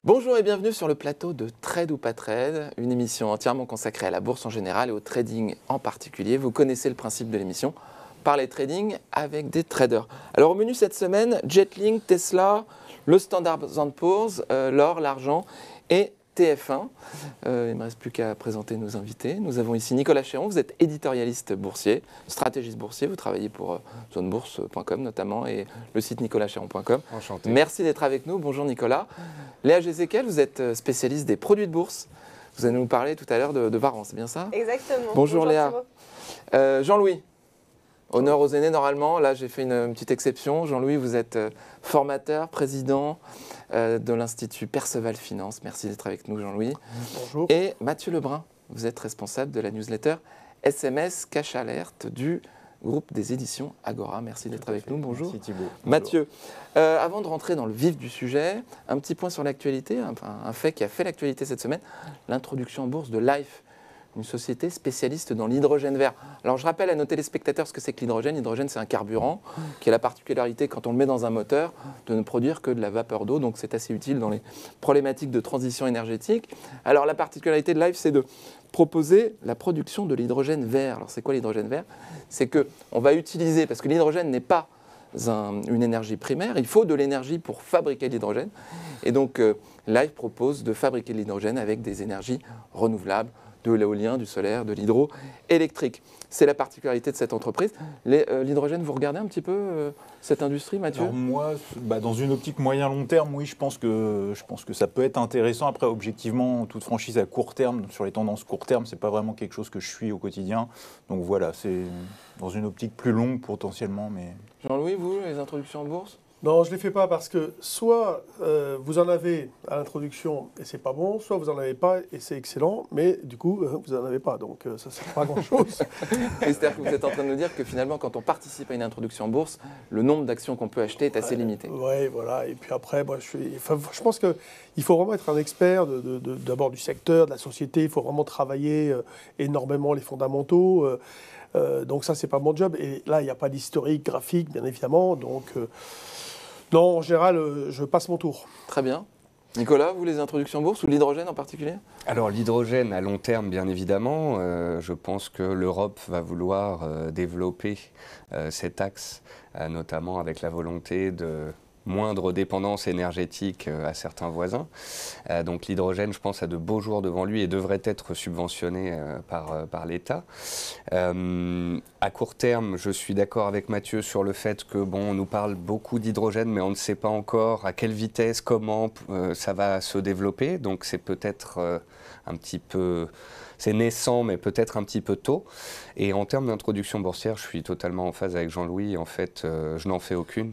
Bonjour et bienvenue sur le plateau de Trade ou pas Trade, une émission entièrement consacrée à la bourse en général et au trading en particulier. Vous connaissez le principe de l'émission, parler trading avec des traders. Alors au menu cette semaine, Jetlink, Tesla, le Standard & Poor's, l'or, l'argent et TF1. Il ne me reste plus qu'à présenter nos invités. Nous avons ici Nicolas Chéron, vous êtes éditorialiste boursier, stratégiste boursier, vous travaillez pour zonebourse.com notamment et le site nicolaschéron.com. Enchanté. Merci d'être avec nous. Bonjour Nicolas. Léa Gézéquel, vous êtes spécialiste des produits de bourse. Vous allez nous parler tout à l'heure de Varan, c'est bien ça? Exactement. Bonjour Léa. Jean-Louis, honneur aux aînés normalement. Là, j'ai fait une petite exception. Jean-Louis, vous êtes formateur, président de l'Institut Perceval Finance. Merci d'être avec nous, Jean-Louis. Bonjour. Et Mathieu Lebrun, vous êtes responsable de la newsletter SMS Cash Alert du groupe des éditions Agora. Merci d'être avec nous. Bonjour. Merci Thibault. Mathieu, avant de rentrer dans le vif du sujet, un petit point sur l'actualité, un fait qui a fait l'actualité cette semaine, l'introduction en bourse de Life, une société spécialiste dans l'hydrogène vert. Alors je rappelle à nos téléspectateurs ce que c'est que l'hydrogène. L'hydrogène, c'est un carburant qui a la particularité, quand on le met dans un moteur, de ne produire que de la vapeur d'eau. Donc c'est assez utile dans les problématiques de transition énergétique. Alors la particularité de Life, c'est de proposer la production de l'hydrogène vert. Alors c'est quoi l'hydrogène vert? C'est qu'on va utiliser, parce que l'hydrogène n'est pas une énergie primaire, il faut de l'énergie pour fabriquer l'hydrogène. Et donc Life propose de fabriquer de l'hydrogène avec des énergies renouvelables, de l'éolien, du solaire, de l'hydroélectrique. C'est la particularité de cette entreprise. L'hydrogène, vous regardez un petit peu cette industrie, Mathieu? Alors moi, dans une optique moyen-long terme, oui, je pense que ça peut être intéressant. Après, objectivement, toute franchise à court terme, sur les tendances court terme, c'est pas vraiment quelque chose que je suis au quotidien. Donc voilà, c'est dans une optique plus longue potentiellement. Mais... Jean-Louis, vous, les introductions en bourse? Non, je ne les fais pas parce que soit vous en avez à l'introduction et c'est pas bon, soit vous n'en avez pas et c'est excellent, mais du coup, vous n'en avez pas. Donc ça ne sert pas à grand-chose. C'est-à-dire que vous êtes en train de nous dire que finalement, quand on participe à une introduction en bourse, le nombre d'actions qu'on peut acheter est assez limité. Oui, voilà. Et puis après, moi, je pense qu'il faut vraiment être un expert d'abord du secteur, de la société. Il faut vraiment travailler énormément les fondamentaux. Donc ça, c'est pas mon job. Et là, il n'y a pas d'historique graphique, bien évidemment. Donc... non, en général, je passe mon tour. Très bien. Nicolas, vous, les introductions en bourse ou l'hydrogène en particulier? Alors l'hydrogène à long terme, bien évidemment. Je pense que l'Europe va vouloir développer cet axe, notamment avec la volonté de moindre dépendance énergétique à certains voisins. Donc l'hydrogène, je pense, a de beaux jours devant lui et devrait être subventionné par l'État. À court terme, je suis d'accord avec Mathieu sur le fait que, on nous parle beaucoup d'hydrogène, mais on ne sait pas encore à quelle vitesse, comment ça va se développer. Donc c'est peut-être un petit peu... C'est naissant, mais peut-être un petit peu tôt. Et en termes d'introduction boursière, je suis totalement en phase avec Jean-Louis. En fait, je n'en fais aucune.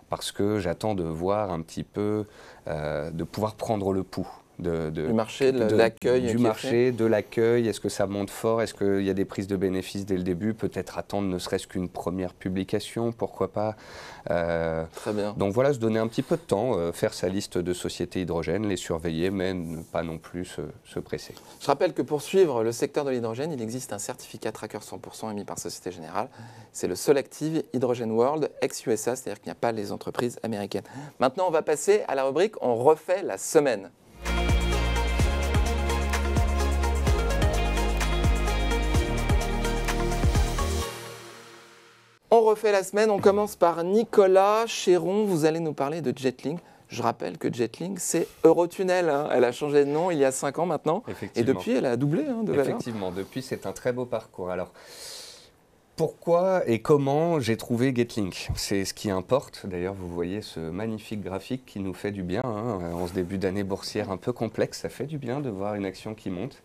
Parce que j'attends de voir un petit peu, de pouvoir prendre le pouls. Du marché, de l'accueil. Du marché, de l'accueil. Est-ce que ça monte fort? Est-ce qu'il y a des prises de bénéfices dès le début? Peut-être attendre ne serait-ce qu'une première publication, pourquoi pas. Très bien. Donc voilà, se donner un petit peu de temps, faire sa liste de sociétés hydrogènes, les surveiller, mais ne pas non plus se presser. Je rappelle que pour suivre le secteur de l'hydrogène, il existe un certificat Tracker 100% émis par Société Générale. C'est le Solactive Hydrogen World ex-USA, c'est-à-dire qu'il n'y a pas les entreprises américaines. Maintenant, on va passer à la rubrique « On refait la semaine ». On refait la semaine, on commence par Nicolas Chéron, vous allez nous parler de Jetlink. Je rappelle que Jetlink, c'est Eurotunnel, hein. Elle a changé de nom il y a 5 ans maintenant, et depuis elle a doublé de valeur. Effectivement, depuis c'est un très beau parcours. Alors, pourquoi et comment j'ai trouvé Getlink? C'est ce qui importe. D'ailleurs, vous voyez ce magnifique graphique qui nous fait du bien, hein. En ce début d'année boursière un peu complexe, ça fait du bien de voir une action qui monte.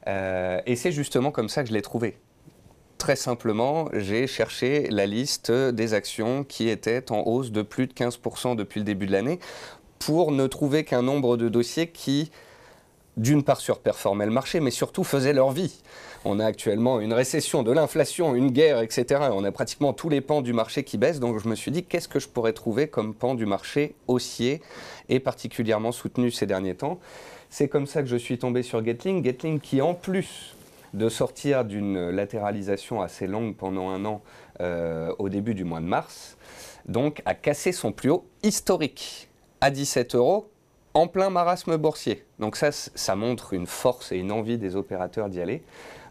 Et c'est justement comme ça que je l'ai trouvé. Très simplement, j'ai cherché la liste des actions qui étaient en hausse de plus de 15% depuis le début de l'année pour ne trouver qu'un nombre de dossiers qui, d'une part, surperformaient le marché, mais surtout faisaient leur vie. On a actuellement une récession, de l'inflation, une guerre, etc. On a pratiquement tous les pans du marché qui baissent. Donc je me suis dit, qu'est-ce que je pourrais trouver comme pan du marché haussier et particulièrement soutenu ces derniers temps? C'est comme ça que je suis tombé sur Getlink. Getlink qui, en plus de sortir d'une latéralisation assez longue pendant un an au début du mois de mars, donc a cassé son plus haut historique à 17 €. en plein marasme boursier. Donc ça montre une force et une envie des opérateurs d'y aller.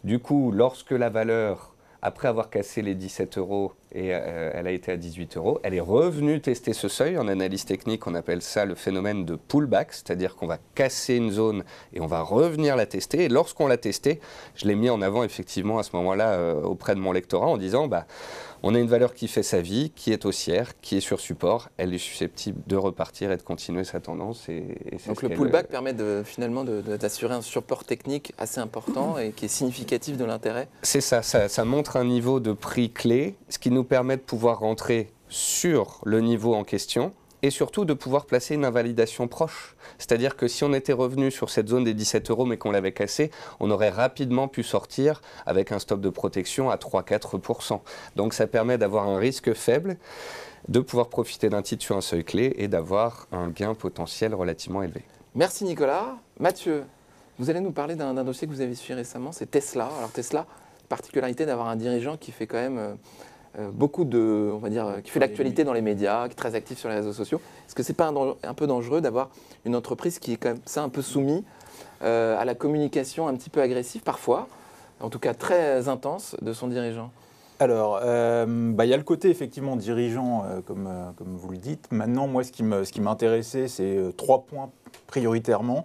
Du coup, lorsque la valeur, après avoir cassé les 17 euros et elle a été à 18 euros, elle est revenue tester ce seuil. En analyse technique, on appelle ça le phénomène de pullback, c'est-à-dire qu'on va casser une zone et on va revenir la tester. Et lorsqu'on l'a testée, je l'ai mis en avant effectivement à ce moment-là auprès de mon lectorat en disant on a une valeur qui fait sa vie, qui est haussière, qui est sur support, elle est susceptible de repartir et de continuer sa tendance. Donc le pullback permet finalement d'assurer un support technique assez important et qui est significatif de l'intérêt. C'est ça montre un niveau de prix clé, ce qui nous permet de pouvoir rentrer sur le niveau en question et surtout de pouvoir placer une invalidation proche. C'est-à-dire que si on était revenu sur cette zone des 17 euros mais qu'on l'avait cassé, on aurait rapidement pu sortir avec un stop de protection à 3-4%. Donc ça permet d'avoir un risque faible, de pouvoir profiter d'un titre sur un seuil clé et d'avoir un gain potentiel relativement élevé. Merci Nicolas. Mathieu, vous allez nous parler d'un dossier que vous avez suivi récemment, c'est Tesla. Alors Tesla, particularité d'avoir un dirigeant qui fait quand même beaucoup de, on va dire, qui fait l'actualité dans les médias, qui est très actif sur les réseaux sociaux. Est-ce que c'est pas un peu dangereux d'avoir une entreprise qui est quand même ça un peu soumise à la communication un petit peu agressive parfois, en tout cas très intense de son dirigeant? Alors, y a le côté effectivement dirigeant, comme vous le dites. Maintenant, moi, ce qui m'intéressait, c'est 3 points prioritairement.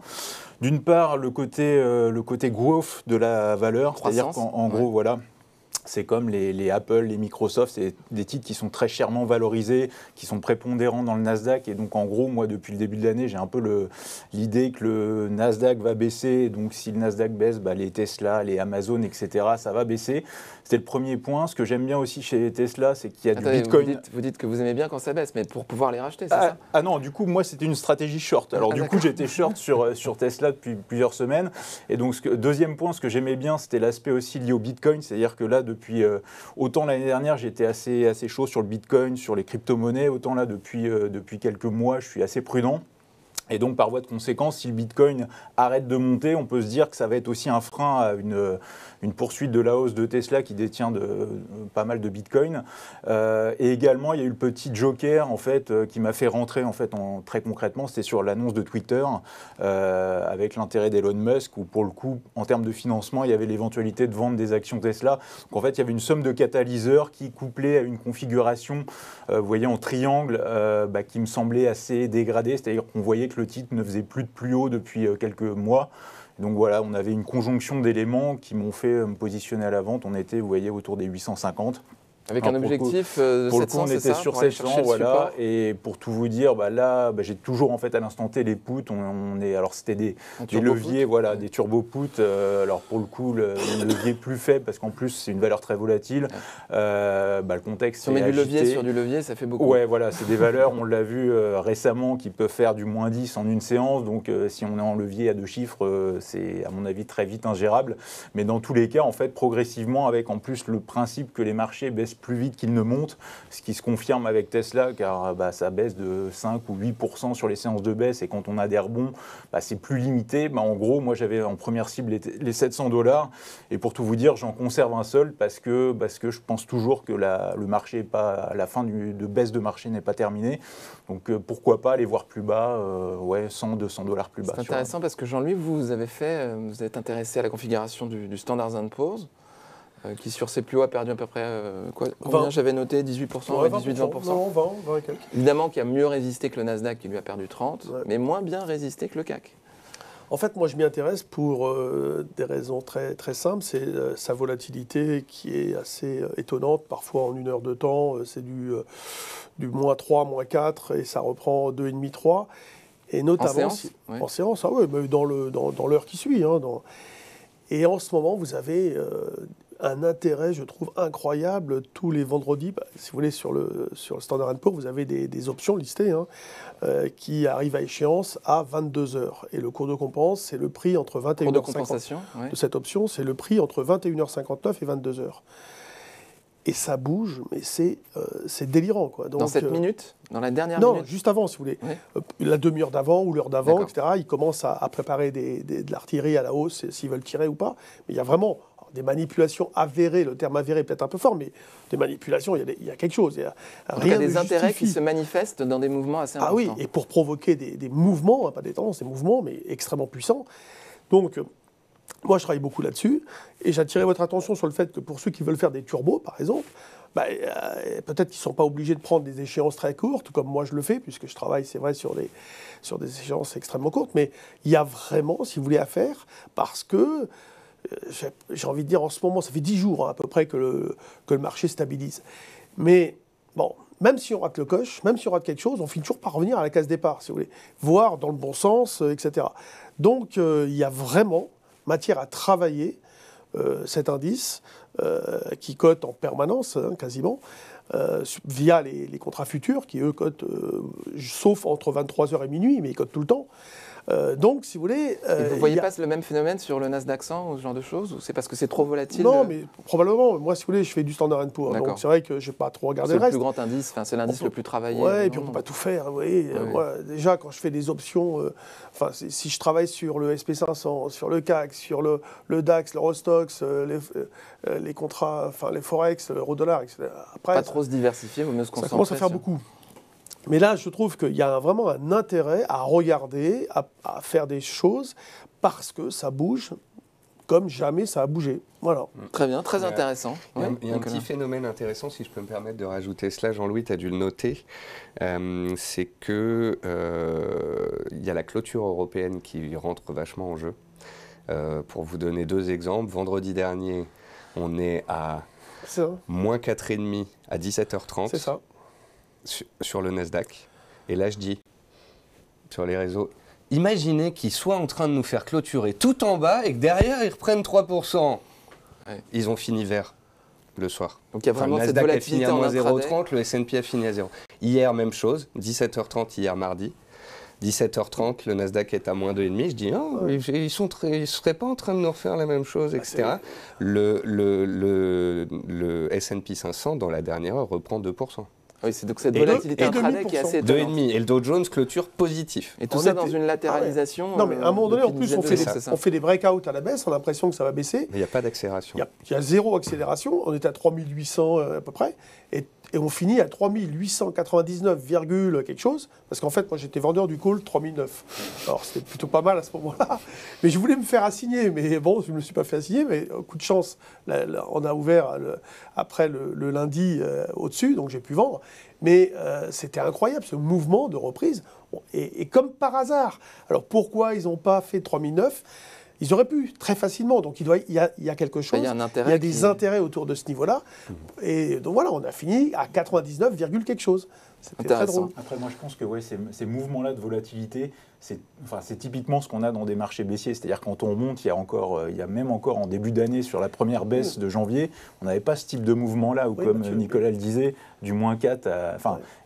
D'une part, le côté growth de la valeur, c'est-à-dire qu'en gros, voilà. C'est comme les Apple, les Microsoft, c'est des titres qui sont très chèrement valorisés, qui sont prépondérants dans le Nasdaq. Et donc, en gros, moi, depuis le début de l'année, j'ai un peu l'idée que le Nasdaq va baisser. Donc, si le Nasdaq baisse, les Tesla, les Amazon, etc., ça va baisser. C'était le premier point. Ce que j'aime bien aussi chez Tesla, c'est qu'il y a du Bitcoin. Vous dites que vous aimez bien quand ça baisse, mais pour pouvoir les racheter, c'est ça? Ah non, du coup, moi, c'était une stratégie short. Alors, du coup, j'étais short sur Tesla depuis plusieurs semaines. Et donc, deuxième point, ce que j'aimais bien, c'était l'aspect aussi lié au Bitcoin. C'est-à-dire que là, depuis autant l'année dernière, j'étais assez chaud sur le Bitcoin, sur les crypto-monnaies. Autant là, depuis quelques mois, je suis assez prudent. Et donc, par voie de conséquence, si le Bitcoin arrête de monter, on peut se dire que ça va être aussi un frein à une poursuite de la hausse de Tesla qui détient pas mal de Bitcoin. Et également, il y a eu le petit joker en fait, qui m'a fait rentrer en fait, très concrètement, c'était sur l'annonce de Twitter avec l'intérêt d'Elon Musk où pour le coup, en termes de financement, il y avait l'éventualité de vendre des actions Tesla. Donc en fait, il y avait une somme de catalyseurs qui couplée à une configuration, vous voyez, en triangle, qui me semblait assez dégradée, c'est-à-dire qu'on voyait que le titre ne faisait plus de plus haut depuis quelques mois. Donc voilà, on avait une conjonction d'éléments qui m'ont fait me positionner à la vente. On était, vous voyez, autour des 850. Avec un objectif de 700, pour le coup, on était sur 700, voilà. Et pour tout vous dire, là, j'ai toujours en fait à l'instant T les puts. Alors c'était des leviers, voilà, des turbo puts. Alors pour le coup, le levier plus faible parce qu'en plus c'est une valeur très volatile. Le contexte. Si on met du levier sur du levier, ça fait beaucoup. Ouais, voilà, c'est des valeurs. On l'a vu récemment qui peuvent faire du moins 10 en une séance. Donc si on est en levier à 2 chiffres, c'est à mon avis très vite ingérable. Mais dans tous les cas, en fait, progressivement, avec en plus le principe que les marchés baissent plus vite qu'ils ne montent, ce qui se confirme avec Tesla, car ça baisse de 5 ou 8% sur les séances de baisse, et quand on a des rebonds, c'est plus limité. En gros, moi j'avais en première cible les $700, et pour tout vous dire, j'en conserve un seul, parce que je pense toujours que le marché est pas, la fin de baisse de marché n'est pas terminée, donc pourquoi pas aller voir plus bas, $100, $200 plus bas. C'est intéressant parce que Jean-Louis, vous êtes intéressé à la configuration du Standard & Poor's, qui sur ses plus hauts a perdu à peu près combien j'avais noté 18%, 18-20%. Non, 20 et quelques. Évidemment qui a mieux résisté que le Nasdaq qui lui a perdu 30%, mais moins bien résisté que le CAC. En fait, moi je m'y intéresse pour des raisons très, très simples. C'est sa volatilité qui est assez étonnante. Parfois en une heure de temps, c'est du -3, -4 et ça reprend 2,5, 3. Et notamment en séance, mais dans l'heure qui suit. Et en ce moment, vous avez un intérêt, je trouve, incroyable tous les vendredis. Si vous voulez, sur le Standard & Poor's, vous avez des options listées qui arrivent à échéance à 22h. Et le cours de compense, c'est le prix entre 21h50 de cette option, c'est le prix entre 21h59 et 22h. Et ça bouge, mais c'est délirant. Donc, dans cette minute? Dans la dernière minute? Non, juste avant, si vous voulez. La demi-heure d'avant ou l'heure d'avant, etc. Ils commencent à préparer de l'artillerie à la hausse, s'ils veulent tirer ou pas. Mais il y a vraiment des manipulations avérées, le terme avéré est peut-être un peu fort, mais des manipulations, il y a quelque chose. Il y a des intérêts qui se manifestent dans des mouvements assez importants. Ah oui, et pour provoquer des mouvements, pas des tendances, des mouvements, mais extrêmement puissants. Donc, moi, je travaille beaucoup là-dessus, et j'attirais votre attention sur le fait que pour ceux qui veulent faire des turbos, par exemple, peut-être qu'ils ne sont pas obligés de prendre des échéances très courtes, comme moi je le fais, puisque je travaille, c'est vrai, sur des échéances extrêmement courtes, mais il y a vraiment, si vous voulez, à faire, parce que, j'ai envie de dire, en ce moment, ça fait 10 jours à peu près que le marché stabilise. Mais, bon, même si on rate le coche, même si on rate quelque chose, on finit toujours par revenir à la case départ, si vous voulez, voir dans le bon sens, etc. Donc, il y a vraiment matière à travailler cet indice qui cote en permanence, quasiment, via les contrats futurs qui, eux, cotent, sauf entre 23h et minuit, mais ils cotent tout le temps. Donc, si vous voulez... Et vous ne voyez pas le même phénomène sur le Nasdaq 100 ou ce genre de choses? Ou c'est parce que c'est trop volatile? Non, mais probablement. Moi, si vous voulez, je fais du Standard & Poor's. Donc, c'est vrai que je n'ai pas trop regardé le reste. C'est le plus grand indice, c'est l'indice le plus travaillé. Oui, et puis on ne peut pas tout faire. Vous voyez. Moi, déjà, quand je fais des options, si je travaille sur le SP500, sur le CAC, sur le DAX, l'Eurostoxx, les contrats, les Forex, l'euro-dollar, etc. Après, pas trop se diversifier, vaut mieux se concentrer. Ça commence à faire beaucoup. Mais là, je trouve qu'il y a vraiment un intérêt à regarder, à faire des choses, parce que ça bouge comme jamais ça a bougé. Voilà. Très bien, très intéressant. Il y a un petit phénomène intéressant, si je peux me permettre de rajouter cela, Jean-Louis, tu as dû le noter, c'est qu'il y a la clôture européenne qui rentre vachement en jeu. Pour vous donner 2 exemples, vendredi dernier, on est à moins 4,5 à 17h30. C'est ça. Sur le Nasdaq. Et là, je dis, sur les réseaux, imaginez qu'ils soient en train de nous faire clôturer tout en bas et que derrière, ils reprennent 3%. Ouais. Ils ont fini vert le soir. Donc il y a vraiment le cette Nasdaq a volatilité fini à en moins intraday. 0,30, le S&P a fini à 0. Hier, même chose, 17h30 hier mardi. 17h30, le Nasdaq est à moins 2,5. Je dis, oh, ils ne seraient pas en train de nous refaire la même chose, etc. Le S&P 500, dans la dernière heure, reprend 2%. Oui, c'est donc cette volatilité intraday qui est assez étonnante. 2,5. Et le Dow Jones clôture positif. Et tout ça dans une latéralisation. Non, mais à un moment donné, en plus, on fait des breakouts à la baisse, on a l'impression que ça va baisser. Mais il n'y a pas d'accélération. Il y a 0 accélération. On est à 3800 à peu près. Et on finit à 3899, quelque chose. Parce qu'en fait, moi, j'étais vendeur du call 3009. Alors, c'était plutôt pas mal à ce moment-là. Mais je voulais me faire assigner. Mais bon, je ne me suis pas fait assigner. Mais coup de chance, on a ouvert après le lundi au-dessus. Donc, j'ai pu vendre. Mais c'était incroyable, ce mouvement de reprise. Et comme par hasard. Alors, pourquoi ils n'ont pas fait 3009 ? Ils auraient pu, très facilement. Donc, il y a quelque chose. Il y a des intérêts autour de ce niveau-là. Et donc, voilà, on a fini à 99, quelque chose. C'était très drôle. Après, moi, je pense que ces mouvements-là de volatilité, c'est typiquement ce qu'on a dans des marchés baissiers. C'est-à-dire quand on monte, il y a même encore en début d'année, sur la première baisse de janvier, on n'avait pas ce type de mouvement-là, où comme Nicolas le disait, du moins 4 à...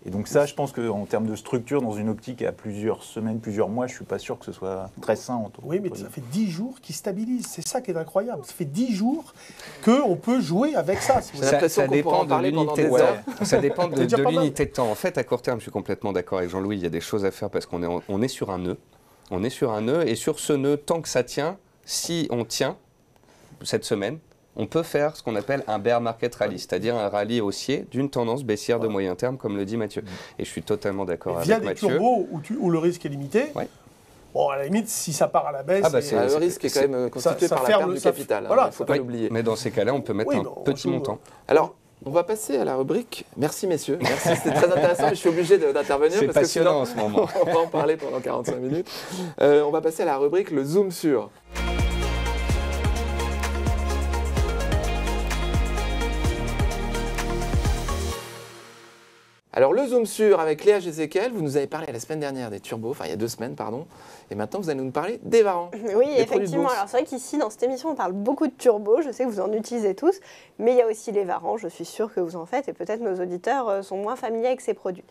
Et donc ça, je pense qu'en termes de structure, dans une optique à plusieurs semaines, plusieurs mois, je ne suis pas sûr que ce soit très sain. Oui, mais ça fait 10 jours qu'ils stabilisent. C'est ça qui est incroyable. Ça fait 10 jours qu'on peut jouer avec ça. Ça dépend de l'unité de temps. Ça dépend de l'unité de temps. En fait, à court terme, je suis complètement d'accord avec Jean-Louis, il y a des choses à faire parce qu'on est sur un nœud. On est sur un nœud et sur ce nœud, tant que ça tient, si on tient cette semaine, on peut faire ce qu'on appelle un bear market rally, c'est-à-dire un rallye haussier d'une tendance baissière de moyen terme, comme le dit Mathieu. Et je suis totalement d'accord avec Mathieu. Via des turbos où le risque est limité. Bon, à la limite, si ça part à la baisse... le risque est quand même constitué par la perte du capital. Il ne faut pas l'oublier. Mais dans ces cas-là, on peut mettre un petit montant. Alors, on va passer à la rubrique. Merci messieurs, merci, c'était très intéressant. Je suis obligé d'intervenir parce que sinon, en ce moment. On va en parler pendant 45 minutes. On va passer à la rubrique le zoom sur. Alors le zoom sur avec Léa Jézéquel, vous nous avez parlé la semaine dernière des turbos, enfin il y a 2 semaines pardon, et maintenant vous allez nous parler des varans. Oui, effectivement. Alors c'est vrai qu'ici dans cette émission on parle beaucoup de turbos, je sais que vous en utilisez tous, mais il y a aussi les varans, je suis sûre que vous en faites et peut-être nos auditeurs sont moins familiers avec ces produits.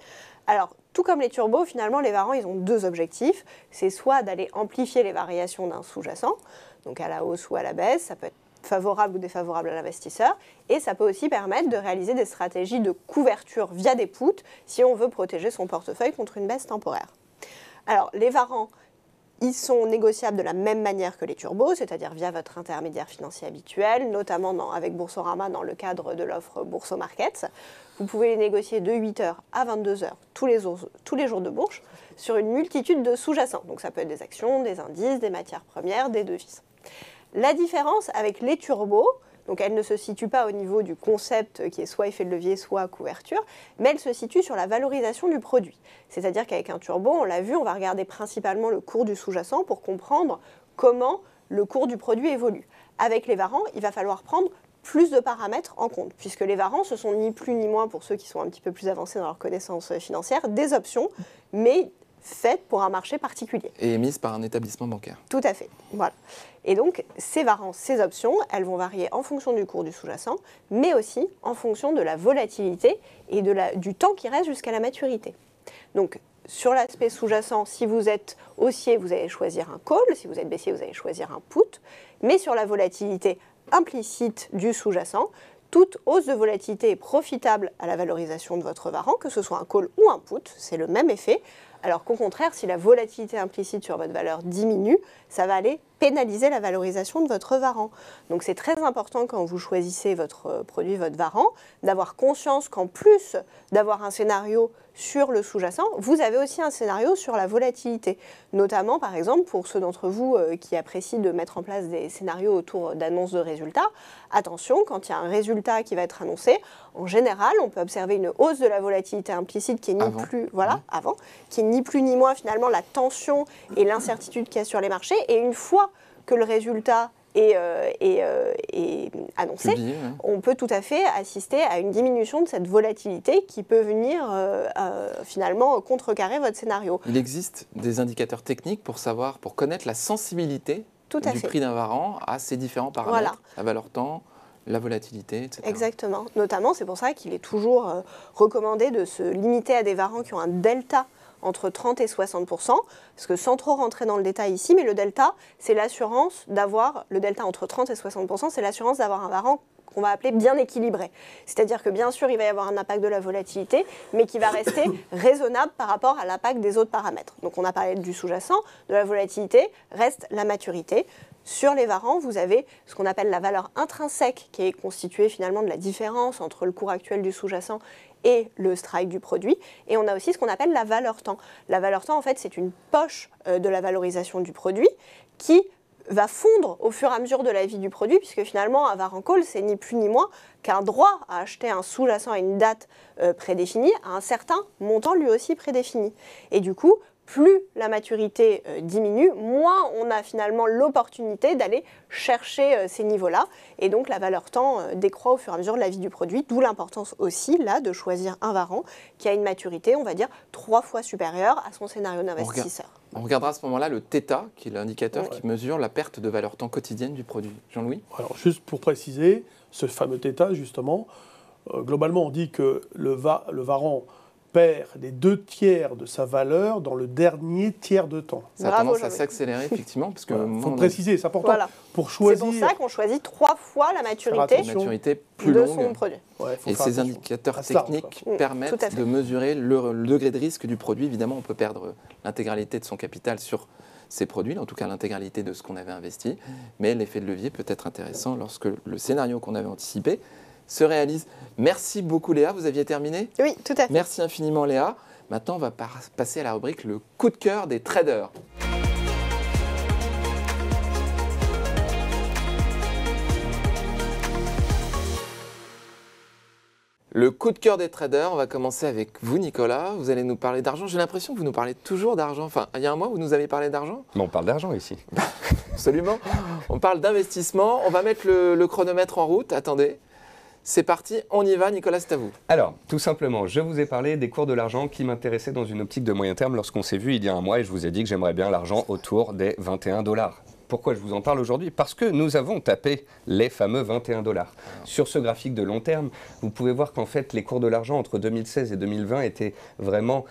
Alors tout comme les turbos, finalement les varans ils ont 2 objectifs, c'est soit d'aller amplifier les variations d'un sous-jacent, donc à la hausse ou à la baisse, ça peut être favorable ou défavorable à l'investisseur, et ça peut aussi permettre de réaliser des stratégies de couverture via des puts si on veut protéger son portefeuille contre une baisse temporaire. Alors les varans, Ils sont négociables de la même manière que les turbos, c'est-à-dire via votre intermédiaire financier habituel, notamment avec Boursorama dans le cadre de l'offre Bourso Markets. Vous pouvez les négocier de 8h à 22h tous les jours de bourse sur une multitude de sous-jacents. Donc ça peut être des actions, des indices, des matières premières, des devises. La différence avec les turbos, donc elle ne se situe pas au niveau du concept qui est soit effet de levier, soit couverture, mais elle se situe sur la valorisation du produit. C'est-à-dire qu'avec un turbo, on l'a vu, on va regarder principalement le cours du sous-jacent pour comprendre comment le cours du produit évolue. Avec les varants, il va falloir prendre plus de paramètres en compte, puisque les varants, ce sont ni plus ni moins, pour ceux qui sont un petit peu plus avancés dans leur connaissance financière, des options, mais faites pour un marché particulier. Et émises par un établissement bancaire. Tout à fait, voilà. Et donc, ces varants, ces options, elles vont varier en fonction du cours du sous-jacent, mais aussi en fonction de la volatilité et du temps qui reste jusqu'à la maturité. Donc, sur l'aspect sous-jacent, si vous êtes haussier, vous allez choisir un call, si vous êtes baissier, vous allez choisir un put, mais sur la volatilité implicite du sous-jacent, toute hausse de volatilité est profitable à la valorisation de votre varant, que ce soit un call ou un put, c'est le même effet. Alors qu'au contraire, si la volatilité implicite sur votre valeur diminue, ça va aller pénaliser la valorisation de votre varant. Donc c'est très important quand vous choisissez votre produit, votre varant, d'avoir conscience qu'en plus d'avoir un scénario sur le sous-jacent, vous avez aussi un scénario sur la volatilité. Notamment, par exemple, pour ceux d'entre vous qui apprécient de mettre en place des scénarios autour d'annonces de résultats, attention, quand il y a un résultat qui va être annoncé, en général, on peut observer une hausse de la volatilité implicite qui est qui est ni plus ni moins finalement la tension et l'incertitude qu'il y a sur les marchés. Et une fois que le résultat est annoncé, Publié, ouais. on peut tout à fait assister à une diminution de cette volatilité qui peut venir finalement contrecarrer votre scénario. Il existe des indicateurs techniques pour connaître la sensibilité du prix d'un varant à ces différents paramètres, Voilà. la valeur temps, la volatilité, etc. Exactement. Notamment, c'est pour ça qu'il est toujours recommandé de se limiter à des varants qui ont un delta entre 30 et 60%, parce que sans trop rentrer dans le détail ici, mais le delta, c'est l'assurance d'avoir, le delta entre 30 et 60%, c'est l'assurance d'avoir un varant qu'on va appeler bien équilibré. C'est-à-dire que bien sûr, il va y avoir un impact de la volatilité, mais qui va rester raisonnable par rapport à l'impact des autres paramètres. Donc on a parlé du sous-jacent, de la volatilité, reste la maturité. Sur les varants, vous avez ce qu'on appelle la valeur intrinsèque, qui est constituée finalement de la différence entre le cours actuel du sous-jacent et le strike du produit. Et on a aussi ce qu'on appelle la valeur temps. La valeur temps, en fait, c'est une poche de la valorisation du produit qui va fondre au fur et à mesure de la vie du produit, puisque finalement, un varant call, c'est ni plus ni moins qu'un droit à acheter un sous-jacent à une date prédéfinie, à un certain montant lui aussi prédéfini. Et du coup, plus la maturité diminue, moins on a finalement l'opportunité d'aller chercher ces niveaux-là. Et donc la valeur temps décroît au fur et à mesure de la vie du produit, d'où l'importance aussi là de choisir un varant qui a une maturité, on va dire, 3 fois supérieure à son scénario d'investisseur. On regardera à ce moment-là le θ, qui est l'indicateur qui mesure la perte de valeur temps quotidienne du produit. Jean-Louis ? Alors juste pour préciser, ce fameux θ justement, globalement on dit que le varant perd les 2 tiers de sa valeur dans le dernier tiers de temps. Ça a tendance à s'accélérer, effectivement. Parce que Il faut préciser, c'est important. Voilà. Pour choisir... C'est pour ça qu'on choisit 3 fois la maturité plus de longue. son produit. Ouais, et ces indicateurs techniques permettent de mesurer le degré de risque du produit. Évidemment, on peut perdre l'intégralité de son capital sur ces produits, en tout cas l'intégralité de ce qu'on avait investi. Mais l'effet de levier peut être intéressant lorsque le scénario qu'on avait anticipé se réalise. Merci beaucoup Léa, vous aviez terminé ? Oui, tout à fait. Merci infiniment Léa. Maintenant, on va passer à la rubrique le coup de cœur des traders. Le coup de cœur des traders, on va commencer avec vous Nicolas. Vous allez nous parler d'argent. J'ai l'impression que vous nous parlez toujours d'argent. Enfin, il y a un mois, vous nous avez parlé d'argent ? Mais on parle d'argent ici. Absolument. On parle d'investissement. On va mettre le chronomètre en route. Attendez. C'est parti, on y va. Nicolas, c'est à vous. Alors, tout simplement, je vous ai parlé des cours de l'argent qui m'intéressaient dans une optique de moyen terme lorsqu'on s'est vu il y a un mois et je vous ai dit que j'aimerais bien l'argent autour des 21 $. Pourquoi je vous en parle aujourd'hui ? Parce que nous avons tapé les fameux 21 $. Sur ce graphique de long terme, vous pouvez voir qu'en fait, les cours de l'argent entre 2016 et 2020 étaient vraiment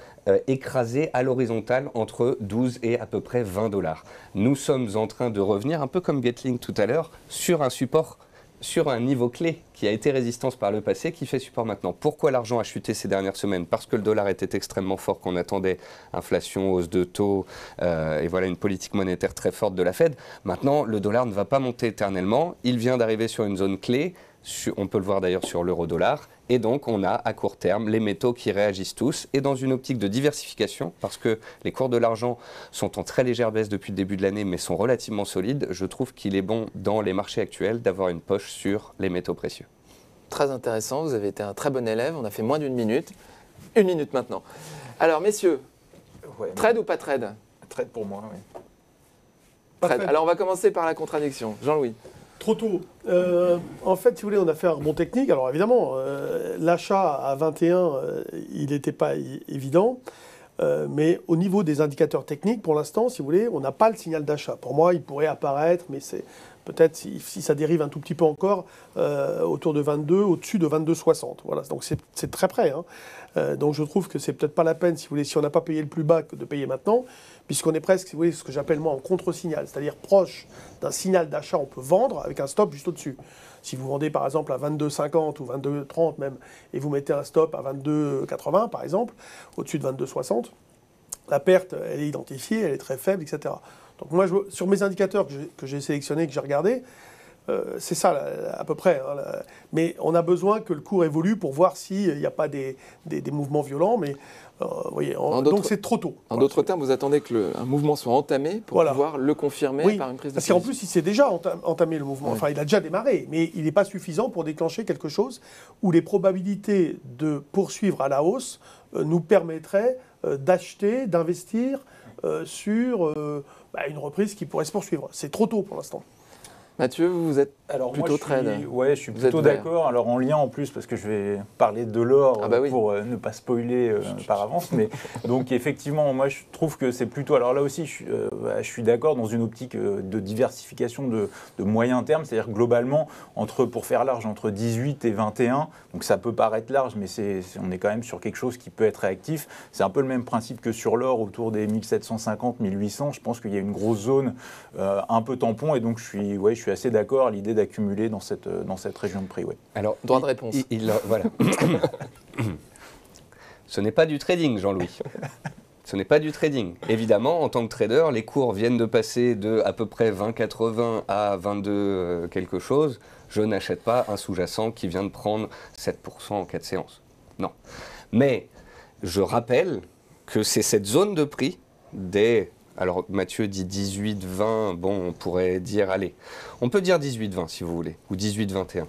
écrasés à l'horizontale entre 12 et à peu près 20 $. Nous sommes en train de revenir, un peu comme Getlink tout à l'heure, sur un support sur un niveau clé qui a été résistance par le passé, qui fait support maintenant. Pourquoi l'argent a chuté ces dernières semaines? Parce que le dollar était extrêmement fort, qu'on attendait inflation, hausse de taux, et voilà une politique monétaire très forte de la Fed. Maintenant, le dollar ne va pas monter éternellement. Il vient d'arriver sur une zone clé. On peut le voir d'ailleurs sur l'euro-dollar. Et donc, on a à court terme les métaux qui réagissent tous. Et dans une optique de diversification, parce que les cours de l'argent sont en très légère baisse depuis le début de l'année, mais sont relativement solides, je trouve qu'il est bon dans les marchés actuels d'avoir une poche sur les métaux précieux. Très intéressant, vous avez été un très bon élève. On a fait moins d'une minute. 1 minute maintenant. Alors, messieurs, trade ou pas trade? Trade pour moi, oui. Trade. Alors, on va commencer par la contradiction. Jean-Louis. Trop tôt. En fait, si vous voulez, on a fait un rebond technique. Alors évidemment, l'achat à 21, il n'était pas évident. Mais au niveau des indicateurs techniques, pour l'instant, si vous voulez, on n'a pas le signal d'achat. Pour moi, il pourrait apparaître, mais c'est peut-être si ça dérive un tout petit peu encore, autour de 22, au-dessus de 22,60. Voilà, donc c'est très près. Hein. Donc je trouve que c'est peut-être pas la peine, si vous voulez, si on n'a pas payé le plus bas, que de payer maintenant, puisqu'on est presque, si vous voulez, ce que j'appelle moi en contre-signal, c'est-à-dire proche d'un signal d'achat, on peut vendre avec un stop juste au-dessus. Si vous vendez par exemple à 22,50 ou 22,30 même, et vous mettez un stop à 22,80 par exemple, au-dessus de 22,60, la perte, elle est identifiée, elle est très faible, etc. Donc moi, sur mes indicateurs que j'ai sélectionnés, que j'ai regardés, c'est ça à peu près. Hein, mais on a besoin que le cours évolue pour voir s'il n'y a pas des mouvements violents. Mais vous voyez, donc c'est trop tôt. En d'autres termes, vous attendez qu'un mouvement soit entamé pour pouvoir le confirmer par une prise de position. Parce qu'en plus, il s'est déjà entamé le mouvement. Oui. Enfin, il a déjà démarré, mais il n'est pas suffisant pour déclencher quelque chose où les probabilités de poursuivre à la hausse nous permettraient d'acheter, d'investir sur une reprise qui pourrait se poursuivre. C'est trop tôt pour l'instant. Mathieu, vous êtes plutôt trade. Oui, je suis plutôt d'accord. Alors en lien en plus, parce que je vais parler de l'or pour ne pas spoiler par avance. Mais donc effectivement, moi je trouve que c'est plutôt... Alors là aussi, je suis d'accord dans une optique de diversification de moyen terme. C'est-à-dire globalement, pour faire large, entre 18 et 21. Donc ça peut paraître large, mais on est quand même sur quelque chose qui peut être réactif. C'est un peu le même principe que sur l'or, autour des 1750, 1800. Je pense qu'il y a une grosse zone un peu tampon. Et donc je suis assez d'accord à l'idée d'accumuler dans cette région de prix. Ouais. Alors, droit de réponse. Voilà. Ce n'est pas du trading, Jean-Louis. Ce n'est pas du trading. Évidemment, en tant que trader, les cours viennent de passer de à peu près 20,80 à 22 quelque chose. Je n'achète pas un sous-jacent qui vient de prendre 7% en 4 séances. Non. Mais je rappelle que c'est cette zone de prix des... Alors Mathieu dit 18-20, bon on pourrait dire, allez, on peut dire 18-20 si vous voulez, ou 18-21.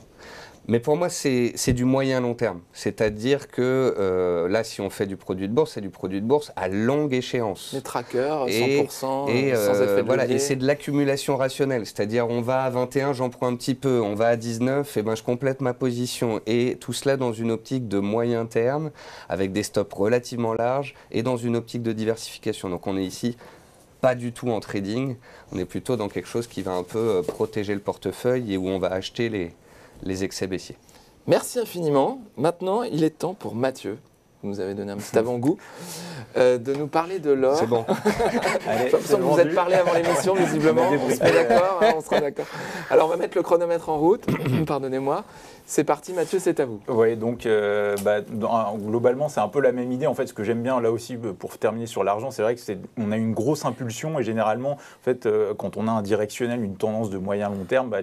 Mais pour moi c'est du moyen long terme, c'est-à-dire que là si on fait du produit de bourse, c'est du produit de bourse à longue échéance. Les trackers, 100%, sans effet de voilà, levier. Et c'est de l'accumulation rationnelle, c'est-à-dire on va à 21, j'en prends un petit peu, on va à 19, et ben je complète ma position. Et tout cela dans une optique de moyen terme, avec des stops relativement larges, et dans une optique de diversification. Donc on est ici pas du tout en trading, on est plutôt dans quelque chose qui va un peu protéger le portefeuille et où on va acheter les excès baissiers. Merci infiniment. Maintenant, il est temps pour Mathieu, vous nous avez donné un petit avant-goût, de nous parler de l'or. C'est bon. Allez, je sens que vous êtes parlé avant l'émission, visiblement. On se met d'accord, on sera d'accord. Alors, on va mettre le chronomètre en route. Pardonnez-moi. C'est parti, Mathieu, c'est à vous. Oui, donc globalement, c'est un peu la même idée. En fait, ce que j'aime bien là aussi, pour terminer sur l'argent, c'est vrai qu'on a une grosse impulsion et généralement, en fait, quand on a un directionnel, une tendance de moyen long terme,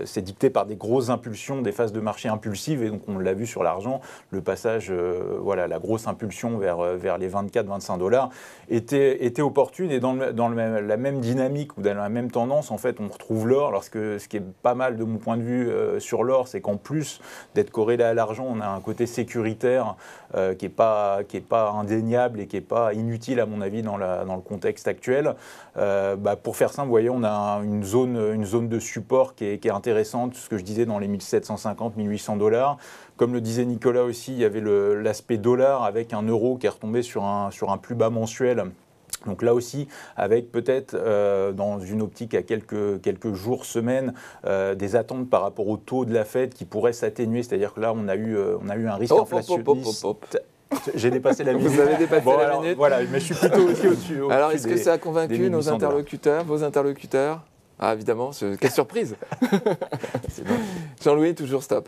c'est dicté par des grosses impulsions, des phases de marché impulsives. Et donc, on l'a vu sur l'argent, le passage, la grosse impulsion vers les 24-25 $ était opportune. Et dans la même dynamique ou dans la même tendance, en fait, on retrouve l'or. Alors, ce qui est pas mal de mon point de vue sur l'or, c'est qu'en plus d'être corrélé à l'argent, on a un côté sécuritaire qui est pas indéniable et qui n'est pas inutile à mon avis dans le contexte actuel. Pour faire simple, vous voyez, on a une zone de support qui est intéressante, ce que je disais dans les 1750-1800 $. Comme le disait Nicolas aussi, il y avait l'aspect dollar avec un euro qui est retombé sur un plus bas mensuel. Donc là aussi, avec peut-être dans une optique à quelques jours, semaines, des attentes par rapport au taux de la Fed qui pourraient s'atténuer. C'est-à-dire que là, on a eu un risque inflationniste. J'ai dépassé la minute. Vous avez dépassé la minute. Voilà, mais je suis plutôt aussi au-dessus. Alors, est-ce que ça a convaincu vos interlocuteurs? Ah, évidemment, quelle surprise. Jean-Louis, toujours stop.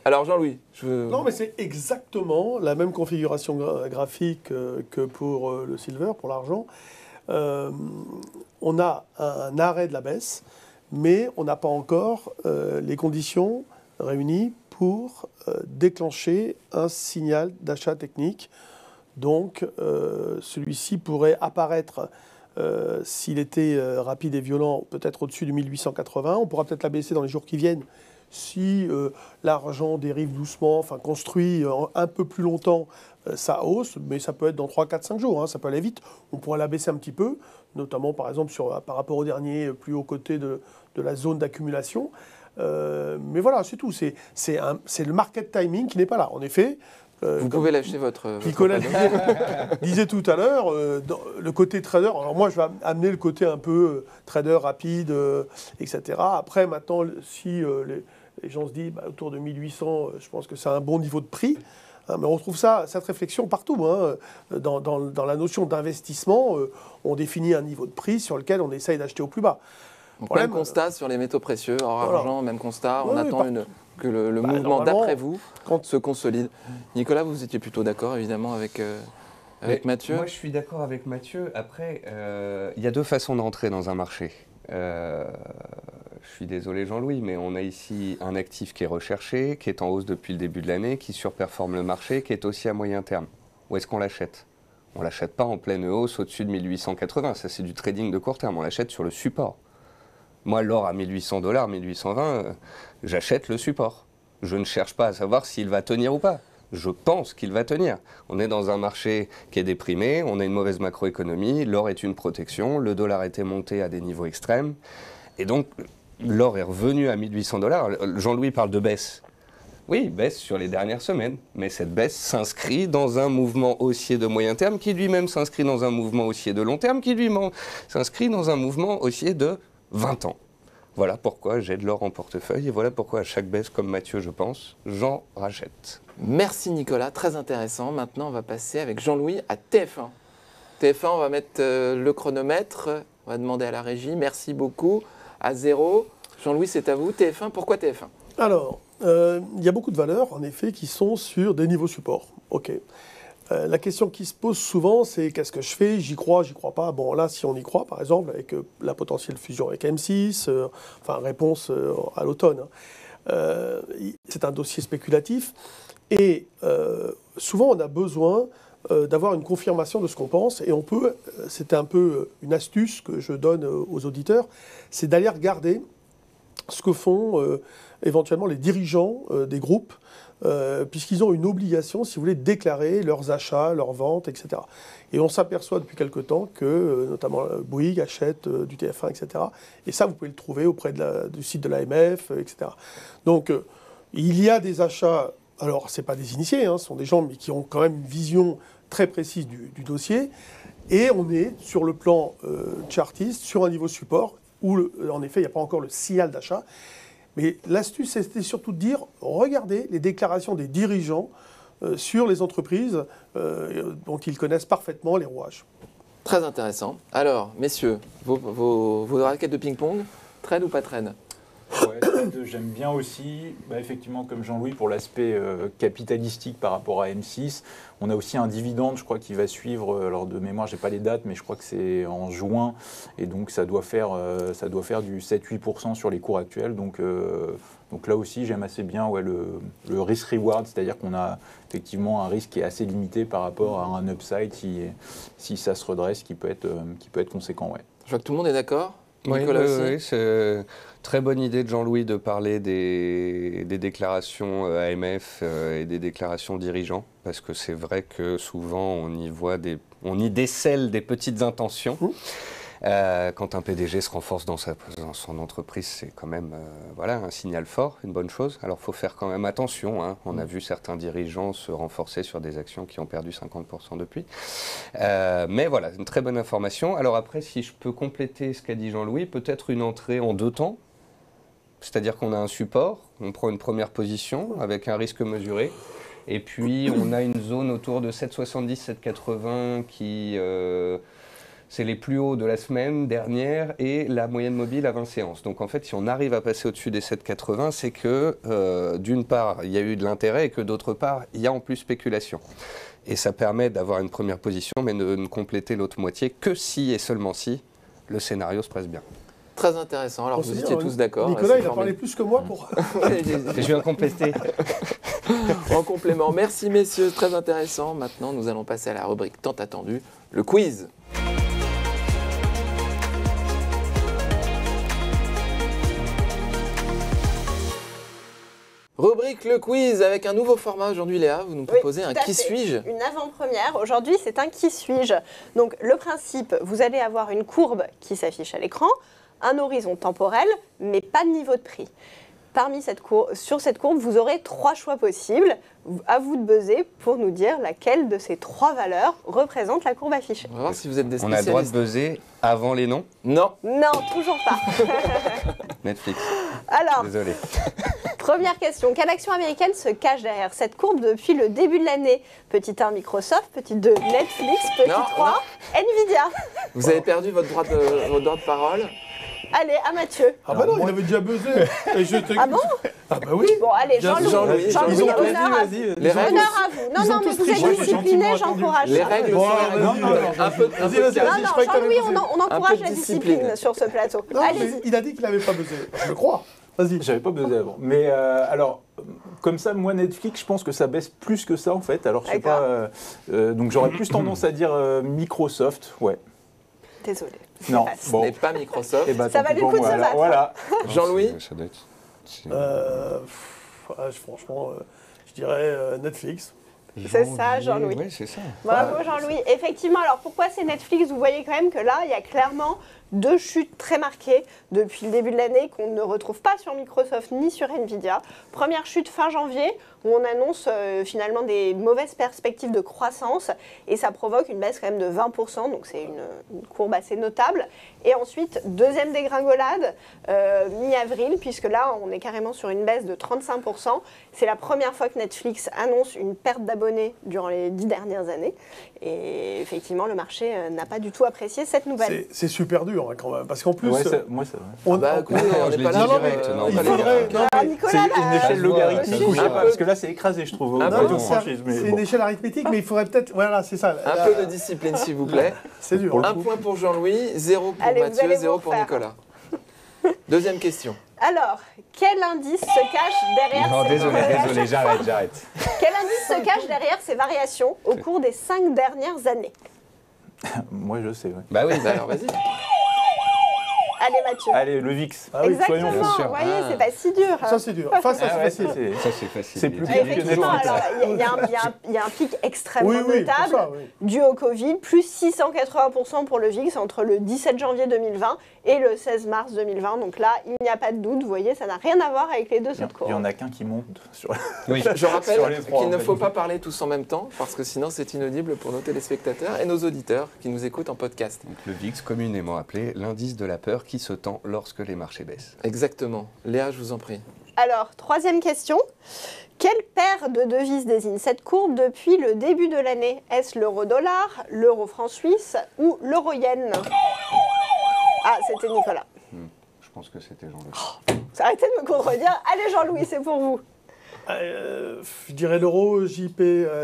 Alors Jean-Louis, Non, mais c'est exactement la même configuration graphique que pour le silver, pour l'argent. On a un arrêt de la baisse, mais on n'a pas encore les conditions réunies pour déclencher un signal d'achat technique. Donc, celui-ci pourrait apparaître, s'il était rapide et violent, peut-être au-dessus de 1880. On pourra peut-être la baisser dans les jours qui viennent si l'argent dérive doucement, enfin construit un peu plus longtemps sa hausse, mais ça peut être dans 3, 4, 5 jours, hein, ça peut aller vite. On pourra la baisser un petit peu, notamment par exemple par rapport au dernier, plus haut côté de la zone d'accumulation. Mais voilà, c'est tout. C'est le market timing qui n'est pas là. En effet, vous pouvez lâcher votre Nicolas disait tout à l'heure, le côté trader. Alors moi, je vais amener le côté un peu trader rapide, etc. Après, maintenant, si les gens se disent autour de 1800, je pense que c'est un bon niveau de prix. Hein, mais on retrouve cette réflexion partout. Hein. Dans la notion d'investissement, on définit un niveau de prix sur lequel on essaye d'acheter au plus bas. Donc, même constat sur les métaux précieux, or argent, même constat. On attend que le mouvement d'après vous se consolide. Nicolas, vous étiez plutôt d'accord évidemment avec Mathieu. Moi, je suis d'accord avec Mathieu. Après, il y a deux façons d'entrer dans un marché. Je suis désolé Jean-Louis, mais on a ici un actif qui est recherché, qui est en hausse depuis le début de l'année, qui surperforme le marché, qui est aussi à moyen terme. Où est-ce qu'on l'achète? On ne l'achète pas en pleine hausse au-dessus de 1880. Ça, c'est du trading de court terme. On l'achète sur le support. Moi, l'or à 1800 $, 1820, j'achète le support. Je ne cherche pas à savoir s'il va tenir ou pas. Je pense qu'il va tenir. On est dans un marché qui est déprimé, on a une mauvaise macroéconomie, l'or est une protection, le dollar était monté à des niveaux extrêmes. Et donc, l'or est revenu à 1800 $. Jean-Louis parle de baisse. Oui, baisse sur les dernières semaines, mais cette baisse s'inscrit dans un mouvement haussier de moyen terme qui lui-même s'inscrit dans un mouvement haussier de long terme qui lui-même s'inscrit dans un mouvement haussier de 20 ans. Voilà pourquoi j'ai de l'or en portefeuille et voilà pourquoi à chaque baisse, comme Mathieu, je pense, j'en rachète. Merci Nicolas, très intéressant. Maintenant, on va passer avec Jean-Louis à TF1. TF1, on va mettre le chronomètre, on va demander à la régie, merci beaucoup, à 0. Jean-Louis, c'est à vous. TF1, pourquoi TF1? Alors, il y a beaucoup de valeurs, en effet, qui sont sur des niveaux support. OK. La question qui se pose souvent, c'est qu'est-ce que je fais? J'y crois pas. Bon, là, si on y croit, par exemple, avec la potentielle fusion avec M6, enfin, réponse à l'automne, hein. C'est un dossier spéculatif. Et souvent, on a besoin d'avoir une confirmation de ce qu'on pense. Et on peut, c'était un peu une astuce que je donne aux auditeurs, c'est d'aller regarder ce que font éventuellement les dirigeants des groupes, puisqu'ils ont une obligation, si vous voulez, de déclarer leurs achats, leurs ventes, etc. Et on s'aperçoit depuis quelque temps que, notamment, Bouygues achète du TF1, etc. Et ça, vous pouvez le trouver auprès du site de l'AMF, etc. Donc, il y a des achats, alors, ce n'est pas des initiés, hein, ce sont des gens mais qui ont quand même une vision très précise du dossier. Et on est, sur le plan chartiste, sur un niveau support, où, en effet, il n'y a pas encore le signal d'achat. Mais l'astuce, c'était surtout de dire, regardez les déclarations des dirigeants sur les entreprises dont ils connaissent parfaitement les rouages. Très intéressant. Alors, messieurs, vos raquettes de ping-pong, trade ou pas trade? Ouais, j'aime bien aussi, effectivement, comme Jean-Louis, pour l'aspect capitalistique par rapport à M6. On a aussi un dividende, je crois, qui va suivre, alors de mémoire, je n'ai pas les dates, mais je crois que c'est en juin, et donc ça doit faire du 7-8% sur les cours actuels. Donc là aussi, j'aime assez bien le risk-reward, c'est-à-dire qu'on a effectivement un risque qui est assez limité par rapport à un upside si ça se redresse, qui peut être conséquent. Ouais. Je vois que tout le monde est d'accord. Oui, Nicolas aussi. oui, c'est très bonne idée de Jean-Louis de parler des déclarations AMF et des déclarations dirigeants, parce que c'est vrai que souvent on y décèle des petites intentions. Quand un PDG se renforce dans son entreprise, c'est quand même un signal fort, une bonne chose. Alors il faut faire quand même attention, hein. On a vu certains dirigeants se renforcer sur des actions qui ont perdu 50% depuis. Mais voilà, une très bonne information. Alors après, si je peux compléter ce qu'a dit Jean-Louis, peut-être une entrée en 2 temps. C'est-à-dire qu'on a un support, on prend une première position avec un risque mesuré. Et puis on a une zone autour de 7,70, 7,80 qui c'est les plus hauts de la semaine dernière et la moyenne mobile à 20 séances. Donc en fait, si on arrive à passer au-dessus des 7,80, c'est que d'une part, il y a eu de l'intérêt et que d'autre part, il y a en plus spéculation. Et ça permet d'avoir une première position, mais de ne compléter l'autre moitié que si et seulement si le scénario se passe bien. Très intéressant. Alors, Bon, vous c'est étiez bien, tous d'accord. Nicolas, c'est il a parlé plus que moi pour. Je viens de compléter. En complément. Merci messieurs, très intéressant. Maintenant, nous allons passer à la rubrique tant attendue, le quiz. Rubrique le quiz avec un nouveau format aujourd'hui Léa, vous nous proposez un tout à qui fait. suis-je? Une avant-première. Aujourd'hui, c'est un qui suis-je. Donc, le principe, vous allez avoir une courbe qui s'affiche à l'écran, un horizon temporel, mais pas de niveau de prix. Sur cette courbe, vous aurez 3 choix possibles. À vous de buzzer pour nous dire laquelle de ces 3 valeurs représente la courbe affichée. On va voir si vous êtes des On a spécialistes. le droit de buzzer avant les noms. Non. Non, toujours pas. Netflix. Alors, Désolé. première question. Quelle action américaine se cache derrière cette courbe depuis le début de l'année? Petit 1, Microsoft. Petit 2, Netflix. Petit Non, 3, Nvidia. Vous avez perdu votre droit de parole. Allez, à Mathieu. Ah bah non, il avait déjà buzzé. Et je te... Ah bon? Ah bah oui. Bon, allez, Bien sûr. Jean-Louis. Jean-Louis, Jean-Louis, Jean-Louis, honneur à vous. Les règles, Honneur à vous. Non, Ils ont non, mais tous vous triché. êtes Moi, j'ai discipliné, gentiment j'encourage les ça. règles Bon, sont alors, les règles. non, non, Un peu de vas-y, calme. Non, non, je croyais que t'allais Jean-Louis, buzzer. on encourage peu de la discipline. discipline sur ce plateau. Non, mais Allez-y. il a dit qu'il n'avait pas buzzé. Je le crois. Vas-y. J'avais pas buzzé avant. Mais alors, comme ça, moi, Netflix, je pense que ça baisse plus que ça, en fait. Alors, je sais pas. Donc, j'aurais plus tendance à dire Microsoft, ouais. Désolé. Non, passe. Ce bon. n'est pas Microsoft. Eh ben, Ça tant valait pis le pour coup de moi. se Alors, battre. voilà. Jean-Louis. Ça doit être- c'est- Franchement, je dirais Netflix. C'est ça, Jean-Louis. Oui, c'est ça. Bravo Jean-Louis. Effectivement, alors pourquoi c'est Netflix? Vous voyez quand même que là, il y a clairement 2 chutes très marquées depuis le début de l'année qu'on ne retrouve pas sur Microsoft ni sur Nvidia. Première chute fin janvier où on annonce finalement des mauvaises perspectives de croissance et ça provoque une baisse quand même de 20%, donc c'est une courbe assez notable. Et ensuite, deuxième dégringolade, mi-avril, puisque là, on est carrément sur une baisse de 35%. C'est la première fois que Netflix annonce une perte d'abonnés durant les 10 dernières années. Et effectivement, le marché n'a pas du tout apprécié cette nouvelle. C'est super dur hein, quand même. Parce qu'en plus, Ouais, moi, ça va. on, Bah, écoutez, on je n'est l'ai pas dit là. direct, non, on il va pas les faudrait. dire. Non, Ah, mais Nicolas, C'est là, une échelle logarithmique. je Je suis- sais pas, parce que là, c'est écrasé, je trouve. Un au peu niveau de- de franchise, mais c'est bon. une échelle arithmétique, mais il faudrait peut-être. Voilà, c'est ça. Un peu de discipline, s'il vous plaît. C'est dur. Un point pour Jean-Louis, 0 pour Allez, vous Mathieu, allez 0 vous pour refaire. Nicolas. Deuxième question. Alors, quel indice se cache derrière Non, ces désolé, variations j'arrête. Quel indice se cache derrière ces variations au cours des 5 dernières années? Moi, je sais, ouais. Bah oui, Bah alors, vas-y. Allez Mathieu. Allez, le VIX. Ah oui, Exactement, bien sûr. vous voyez, Ah. c'est pas si dur. Ça, c'est dur. Enfin, ça, Ah c'est ouais, facile. ça c'est facile. C'est plus Et vite que effectivement, Netflix. alors, il y a un pic extrêmement Oui, oui, notable pour ça, oui. dû au Covid, plus 680% pour le VIX entre le 17 janvier 2020 et le 16 mars 2020. Donc là, il n'y a pas de doute, vous voyez, ça n'a rien à voir avec les deux autres Il y en courbes. a qu'un qui monte sur. Oui. Je Sur rappelle les trois, qu'il ne en fait. faut pas parler tous en même temps, parce que sinon c'est inaudible pour nos téléspectateurs et nos auditeurs qui nous écoutent en podcast. Donc, le VIX, communément appelé l'indice de la peur qui se tend lorsque les marchés baissent. Exactement. Léa, je vous en prie. Alors, troisième question. Quelle paire de devises désigne cette courbe depuis le début de l'année? Est-ce l'euro-dollar, l'euro-franc suisse ou l'euro-yen? Ah, c'était Nicolas. Je pense que c'était Jean-Louis. Arrêtez de me contredire. Allez Jean-Louis, c'est pour vous. Je dirais l'euro, JP,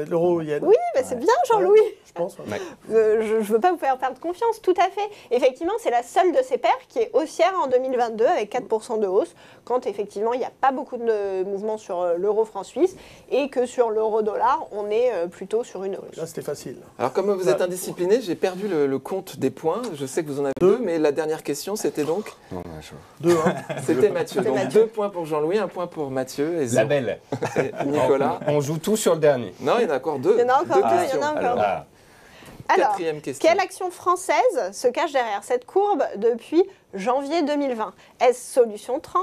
l'euro yen. Oui, bah c'est bien Jean-Louis. Je pense. Ouais. Ouais. Je ne veux pas vous faire perdre confiance, tout à fait. Effectivement, c'est la seule de ces paires qui est haussière en 2022 avec 4% de hausse, quand effectivement il n'y a pas beaucoup de mouvements sur l'euro-franc suisse et que sur l'euro-dollar, on est plutôt sur une hausse. Là, c'était facile. Alors comme vous êtes indiscipliné, j'ai perdu le compte des points. Je sais que vous en avez deux, mais la dernière question c'était donc, Non, ouais, je- 2, hein. c'était Mathieu. C'était Donc Mathieu. 2 points pour Jean-Louis, 1 point pour Mathieu et La 0 belle. pour Nicolas. On joue tout sur le dernier. Non, il y en a encore 2. Il y en a encore deux, il y en a encore deux. Ah, Alors, Quatrième question. quelle action française se cache derrière cette courbe depuis janvier 2020? Est-ce Solution 30,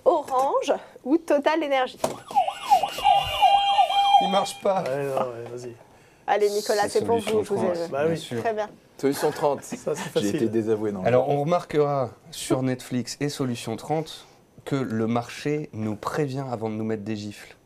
Orange ou Total Énergie? il marche pas. Ouais, non, ouais, vas-y. Allez Nicolas, C'est c'est pour Solution vous. Je vous ai- 30, Bah bien oui. sûr. Très bien. Solution 30. Ça, c'est J'ai été facile. désavoué, non. Alors, on remarquera sur Netflix et Solution 30 que le marché nous prévient avant de nous mettre des gifles.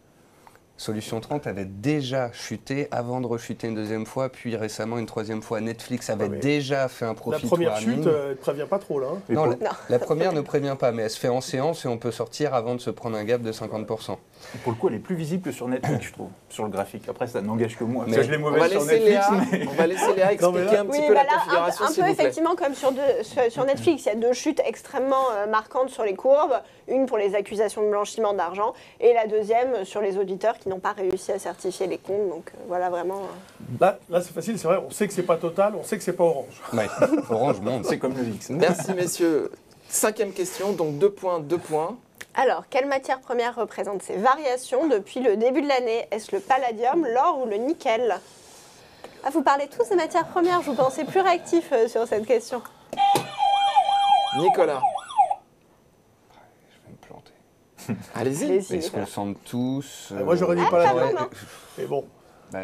Solution 30 avait déjà chuté avant de rechuter une deuxième fois, puis récemment une troisième fois. Netflix avait déjà fait un La profit première warning. chute, elle ne prévient pas trop, là. Hein. Non, la première ne prévient pas, mais elle se fait en séance et on peut sortir avant de se prendre un gap de 50%. Et pour le coup, elle est plus visible que sur Netflix, je trouve, sur le graphique. Après, ça n'engage que moi. Mais Parce que je l'ai On va mauvaise sur laisser Netflix. Léa, on va laisser Léa expliquer un petit peu la configuration, un s'il peu vous plaît. effectivement comme sur Netflix, il y a deux chutes extrêmement marquantes sur les courbes, une pour les accusations de blanchiment d'argent et la deuxième sur les auditeurs qui n'ont pas réussi à certifier les comptes. Donc voilà vraiment. Là c'est facile, c'est vrai, on sait que c'est pas Total, on sait que c'est pas Orange. Ouais, Orange monte. C'est comme le VIX. Merci messieurs. 5e question, donc 2 points, 2 points. Alors, quelle matière première représente ces variations depuis le début de l'année? Est-ce le palladium, l'or ou le nickel? Ah, vous parlez tous des matières premières, je vous pensais plus réactif sur cette question. Nicolas, Je vais me planter. allez-y. Allez-y, Ils se Nicolas. ressemblent tous. Moi, j'aurais dit Ah, Palladium. pas mal, hein. Mais bon, Bah,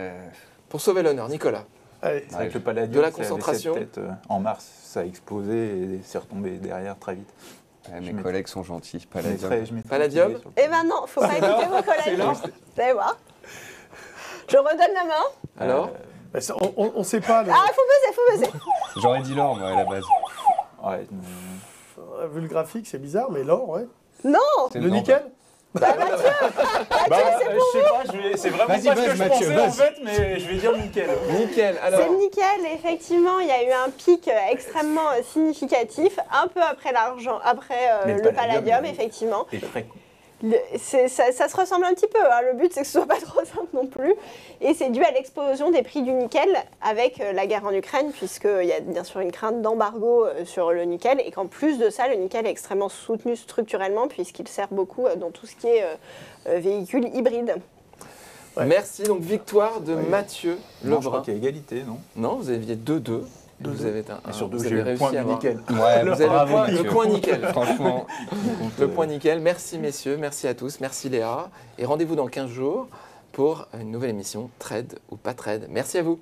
Pour sauver l'honneur, Nicolas. allez. C'est vrai que le Palladium, De la ça avait concentration. cette tête, en mars, ça a explosé et c'est retombé derrière très vite. mes Je collègues sont gentils. Je Palladium. mettrais Palladium. sur le Eh ben non, faut pas écouter vos collègues. Vous allez voir. Je redonne la main. Alors Ben, on ne sait pas. Ah, faut buzzer. J'aurais dit l'or, moi, à la base. Ouais, Vu le graphique, c'est bizarre, mais l'or, ouais. Non. Le nickel. je sais pas, c'est vraiment Vas-y, pas ce que buzz, je Mathieu, pensais en buzz. fait, mais je vais dire nickel. Nickel, C'est alors. le nickel, effectivement, il y a eu un pic extrêmement significatif, un peu après l'argent, après Mais le palladium, oui. effectivement. Et très Ça se ressemble un petit peu, hein. Le but c'est que ce soit pas trop simple non plus. Et c'est dû à l'explosion des prix du nickel avec la guerre en Ukraine, puisqu'il y a bien sûr une crainte d'embargo sur le nickel, et qu'en plus de ça, le nickel est extrêmement soutenu structurellement, puisqu'il sert beaucoup dans tout ce qui est véhicules hybrides. Ouais. Merci, donc victoire de Mathieu Non, je crois Lebrun. qu'il y a égalité, non? Non, vous aviez 2-2. Vous avez Et surtout, vous j'ai avez eu le réussi point à du avoir- nickel. Ouais, Vous avez bravo, le Mathieu. point nickel. Franchement, Le point nickel. Merci messieurs, merci à tous, merci Léa. Et rendez-vous dans 15 jours pour une nouvelle émission Trade ou pas Trade. Merci à vous.